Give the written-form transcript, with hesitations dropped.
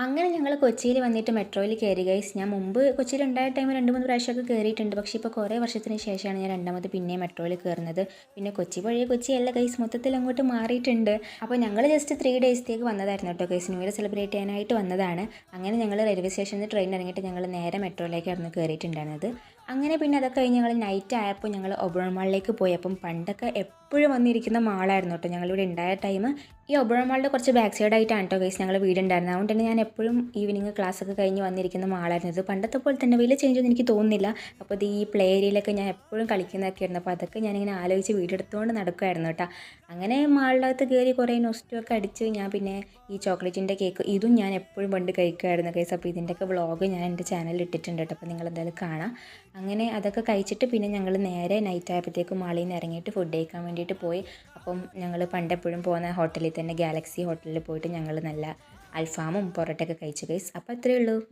അങ്ങനെ ഞങ്ങൾ കൊച്ചിയിൽ വന്നിട്ട് മെട്രോയിൽ കയറി ഗൈസ്. ഞാൻ മുമ്പ് കൊച്ചിയിലുണ്ടായ ടൈം 2-3 പ്രാവശ്യമൊക്കെ കയറിയിട്ടുണ്ട്. പക്ഷേ ഇപ്പോൾ കുറേ വർഷത്തിന് ശേഷമാണ് ഞാൻ രണ്ടാമത് പിന്നെയും മെട്രോയിൽ കയറുന്നത്. പിന്നെ കൊച്ചി പഴയ കൊച്ചിയല്ല ഗൈസ്, മൊത്തത്തിൽ അങ്ങോട്ട് മാറിയിട്ടുണ്ട്. അപ്പോൾ ഞങ്ങൾ ജസ്റ്റ് 3 ഡേയ്സത്തേക്ക് വന്നതായിരുന്നു കേട്ടോ ഗൈസ്. ന്യൂ ഇയർ സെലിബ്രേറ്റ് ചെയ്യാനായിട്ട് വന്നതാണ്. അങ്ങനെ ഞങ്ങൾ റെയിൽവേ സ്റ്റേഷനിൽ ട്രെയിൻ ഇറങ്ങിയിട്ട് ഞങ്ങൾ നേരെ മെട്രോയിലേക്കായിരുന്നു കയറിയിട്ടുണ്ടായിരുന്നത്. അങ്ങനെ പിന്നെ അതൊക്കെ കഴിഞ്ഞ് ഞങ്ങൾ നൈറ്റ് ആയപ്പോൾ ഞങ്ങൾ ഒബ്റോൺ മാളിലേക്ക് പോയി. അപ്പം പണ്ടൊക്കെ എപ്പോഴും വന്നിരിക്കുന്ന മാളായിരുന്നു കേട്ടോ ഞങ്ങളിവിടെ ഉണ്ടായ ടൈം. ഈ ഒബ്റോൺ മാളിൻ്റെ കുറച്ച് ബാക്ക് സൈഡ് ആയിട്ടാണ് കേട്ടോ ഗൈസ് ഞങ്ങൾ വീടുണ്ടായിരുന്നത്. അതുകൊണ്ട് തന്നെ ഞാൻ എപ്പോഴും ഈവനിങ് ക്ലാസ്സൊക്കെ കഴിഞ്ഞ് വന്നിരിക്കുന്ന മാളായിരുന്നു ഇത്. പണ്ടത്തെ പോലെ തന്നെ വലിയ ചേഞ്ച് ഒന്നും എനിക്ക് തോന്നുന്നില്ല. അപ്പോൾ ഇത് ഈ പ്ലേ ഏരിയയിലൊക്കെ ഞാൻ എപ്പോഴും കളിക്കുന്നതൊക്കെ ആയിരുന്നു. അപ്പോൾ അതൊക്കെ ഞാനിങ്ങനെ ആലോചിച്ച് വീടെടുത്തുകൊണ്ട് നടക്കുമായിരുന്നു കേട്ടോ. അങ്ങനെ മാളിനകത്ത് കയറി കുറേ നൊസ്റ്റൊക്കെ അടിച്ച് ഞാൻ പിന്നെ ഈ ചോക്ലേറ്റിൻ്റെ കേക്ക് ഇതും ഞാൻ എപ്പോഴും പണ്ട് കഴിക്കുമായിരുന്നു ഗൈസ്. അപ്പോൾ ഇതിൻ്റെയൊക്കെ വ്ളോഗ് ഞാൻ എൻ്റെ ചാനലിൽ ഇട്ടിട്ടുണ്ട് കേട്ടോ. അപ്പോൾ നിങ്ങളെന്തായാലും കാണാം. അങ്ങനെ അതൊക്കെ കഴിച്ചിട്ട് പിന്നെ ഞങ്ങൾ നേരെ നൈറ്റ് ആയപ്പോഴത്തേക്കും മാളിൽ നിന്ന് ഇറങ്ങിയിട്ട് ഫുഡ് കഴിക്കാൻ വേണ്ടിയിട്ട് പോയി. അപ്പം ഞങ്ങൾ പണ്ടെപ്പോഴും പോകുന്ന ഹോട്ടലിൽ തന്നെ ഗാലക്സി ഹോട്ടലിൽ പോയിട്ട് ഞങ്ങൾ നല്ല അൽഫാമും പൊറോട്ടയൊക്കെ കഴിച്ചു ഗൈസ്. അപ്പോൾ അത്രയേ ഉള്ളൂ.